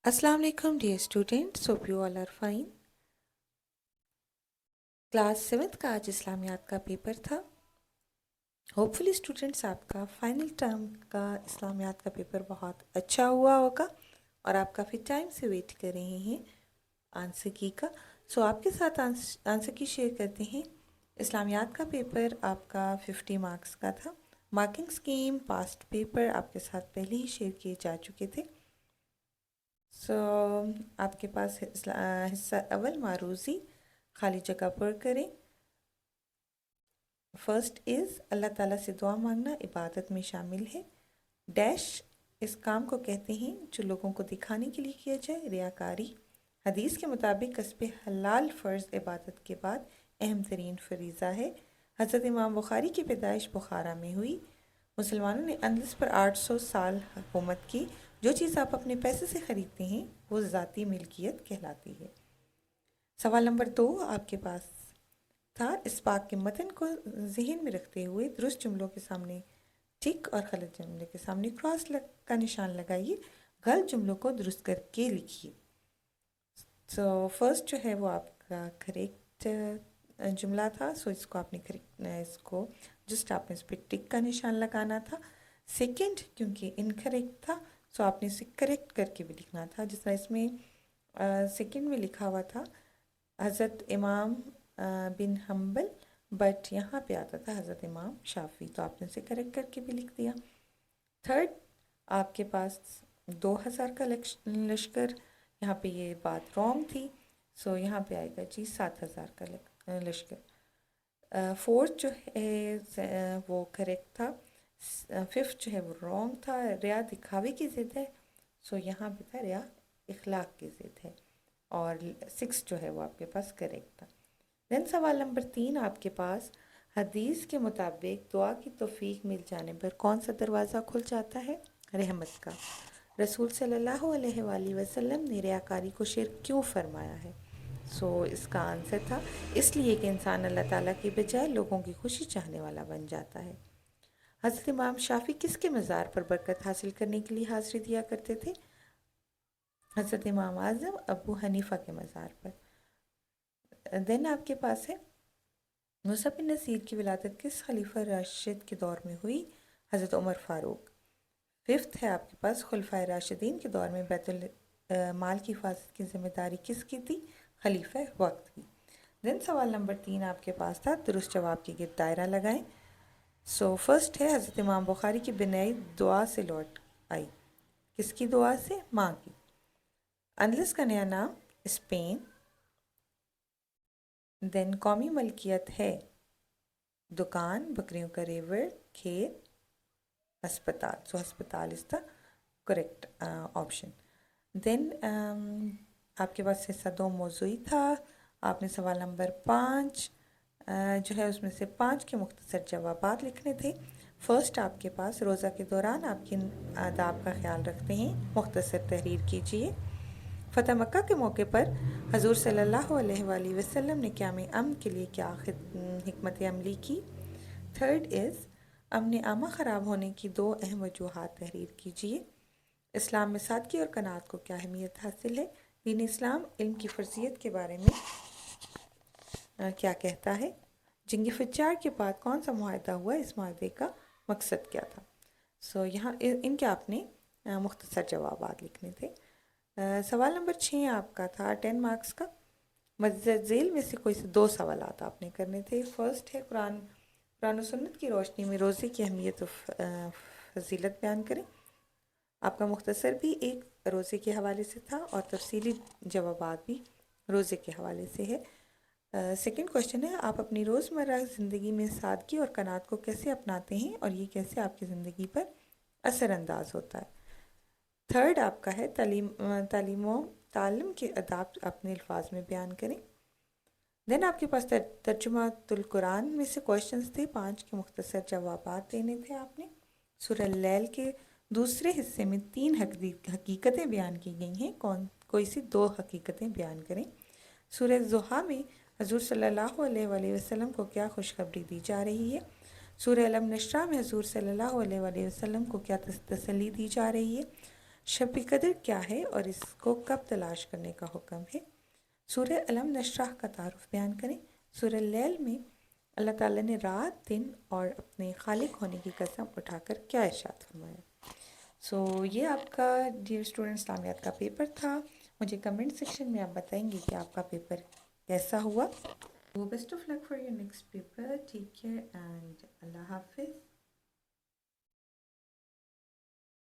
Assalamu alaikum dear students, hope you all are fine. Class 7th का आज इस्लामियात का paper था. होपफुली स्टूडेंट्स आपका फाइनल टर्म का इस्लामियात का पेपर बहुत अच्छा हुआ होगा और आप काफ़ी टाइम से वेट कर रहे हैं आंसर की का. सो आपके साथ आंसर की शेयर करते हैं. इस्लामियात का पेपर आपका 50 मार्क्स का था. मार्किंग स्कीम पास्ट पेपर आपके साथ पहले ही शेयर किए जा चुके थे. आपके पास हिस्सा अव्वल मारूज़ी खाली जगह पर करें. फर्स्ट इज़ अल्लाह ताला से दुआ मांगना इबादत में शामिल है. डैश इस काम को कहते हैं जो लोगों को दिखाने के लिए किया जाए. रियाकारी. हदीस के मुताबिक कस्ब हलाल फ़र्ज़ इबादत के बाद अहम तरीन फरीज़ा है. हज़रत इमाम बुखारी की पैदाइश बुखारा में हुई. मुसलमानों ने अंदलस पर 800 साल हुकूमत की. जो चीज़ आप अपने पैसे से ख़रीदते हैं वो ज़ाती मिल्कियत कहलाती है. सवाल नंबर 2 आपके पास था. इस पाक के मतन को जहन में रखते हुए दुरुस्त जुमलों के सामने टिक और गलत जुमले के सामने क्रॉस का निशान लगाइए. गलत जुमलों को दुरुस्त करके लिखिए. फर्स्ट जो है वो आपका करेक्ट जुमला था. इसको आपने इसको जस्ट आपने इस पर टिक का निशान लगाना था. सेकंड क्योंकि इनकरेक्ट था आपने इसे करेक्ट करके भी लिखना था. जिस तरह इसमें सेकंड में लिखा हुआ था हज़रत इमाम बिन हम्बल, बट यहाँ पे आता था हज़रत इमाम शाफ़ी, तो आपने इसे करेक्ट करके भी लिख दिया. थर्ड आपके पास 2000 का लश्कर, यहाँ पे ये बात रॉन्ग थी. यहाँ पे आएगा जी 7000 का लश्कर. फोर्थ जो है वो करेक्ट था. फिफ्थ जो है वो रॉन्ग था. रिया दिखावे की ज़िद है, यहाँ पे था रिया इखलाक की ज़िद है. और सिक्स जो है वो आपके पास करेक्ट था. देन सवाल नंबर 3 आपके पास हदीस के मुताबिक दुआ की तौफीक मिल जाने पर कौन सा दरवाज़ा खुल जाता है? रहमत का. रसूल सल्लल्लाहु अलैहि वसल्लम ने रियाकारी को शिर्क क्यों फरमाया है? इसका आंसर था इसलिए कि इंसान अल्लाह ताला की बजाय लोगों की खुशी चाहने वाला बन जाता है. हज़रत इमाम शाफ़ी किसके मज़ार पर बरकत हासिल करने के लिए हाज़िरी दिया करते थे? हज़रत इमाम आज़म अबू हनीफ़ा के मज़ार पर. देन आपके पास है मूसा बिन नसीर की विलादत किस खलीफा राशिद के दौर में हुई? हज़रत उमर फ़ारूक. फिफ्थ है आपके पास खुलफाए राशिदीन के दौर में बैतुल माल की हिफाजत की जिम्मेदारी किसकी थी? खलीफा वक्त की. देन सवाल नंबर 3 आपके पास था. दुरुस्त जवाब के गिर्द दायरा लगाएं. फर्स्ट है हज़रत इमाम बुखारी की बिनाई दुआ से लौट आई. किसकी दुआ से? माँ की. अंदलस का नया नाम स्पेन. देन कौमी मलकियत है दुकान, बकरियों का रेवड़, खेत, अस्पताल. अस्पताल is the correct option. Then आपके पास हिस्सा 2 मौजूई था. आपने सवाल नंबर 5 जो है उसमें से 5 के मुख्तसर जवाबात लिखने थे. फर्स्ट आपके पास रोज़ा के दौरान आप किन आदाब का ख्याल रखते हैं? मुख्तसर तहरीर कीजिए. फ़तह मक्का के मौके पर हजूर सल्लल्लाहु अलैहि वसल्लम ने क़याम अमन के लिए क्या हिकमत अमली की? थर्ड इज़ अमन आमा ख़राब होने की 2 अहम वजूहात तहरीर कीजिए. इस्लाम में सादगी और कनात को क्या अहमियत हासिल है? दीन इस्लाम इल्म की फ़र्जियत के बारे में क्या कहता है? जंग फज्जार के बाद कौन सा मुआहदा हुआ? इस मुआहदे का मकसद क्या था? यहाँ इनके आपने मुख्तसर जवाबात लिखने थे. सवाल नंबर 6 आपका था 10 मार्क्स का. मज़ेल में से कोई से 2 सवालात आपने करने थे. फर्स्ट है कुरान और सुन्नत की रोशनी में रोज़े की अहमियत और फजीलत बयान करें. आपका मुख्तसर भी एक रोज़े के हवाले से था और तफसीली जवाबात भी रोज़े के हवाले से है. सेकंड क्वेश्चन है आप अपनी रोज़मर्रा ज़िंदगी में सादगी और कनात को कैसे अपनाते हैं और ये कैसे आपकी ज़िंदगी पर असरअंदाज होता है? थर्ड आपका है तालीम के अदाब अपने अल्फाज में बयान करें. देन आपके पास तर्जुमातुल कुरान में से क्वेश्चंस थे. 5 के मुख्तसर जवाबात देने थे आपने. सूरह लैल के दूसरे हिस्से में 3 हकीकतें बयान की गई हैं. कोई सी 2 हकीकतें बयान करें. सूरह ज़ुहा में हजूर सल्लल्लाहु अलैहि वसल्लम को क्या खुशखबरी दी जा रही है? सूरह अलम नशरा में हजूर सल्लल्लाहु अलैहि वसल्लम को क्या तसल्ली दी जा रही है? شب قدر کیا ہے اور اس کو کب تلاش کرنے کا حکم ہے؟ سورہ علم نشرح کا تعارف بیان کریں. سورہ لیل میں اللہ تعالیٰ نے رات دن اور اپنے خالق ہونے کی قسم اٹھا کر کیا ارشاد فرمایا؟ سو یہ آپ کا ڈیئر اسٹوڈنٹ اسلامیات کا پیپر تھا. مجھے کمنٹ سیکشن میں آپ بتائیں گے کہ آپ کا پیپر کیسا ہوا. Best of luck for your next paper. Take care and اللہ حافظ.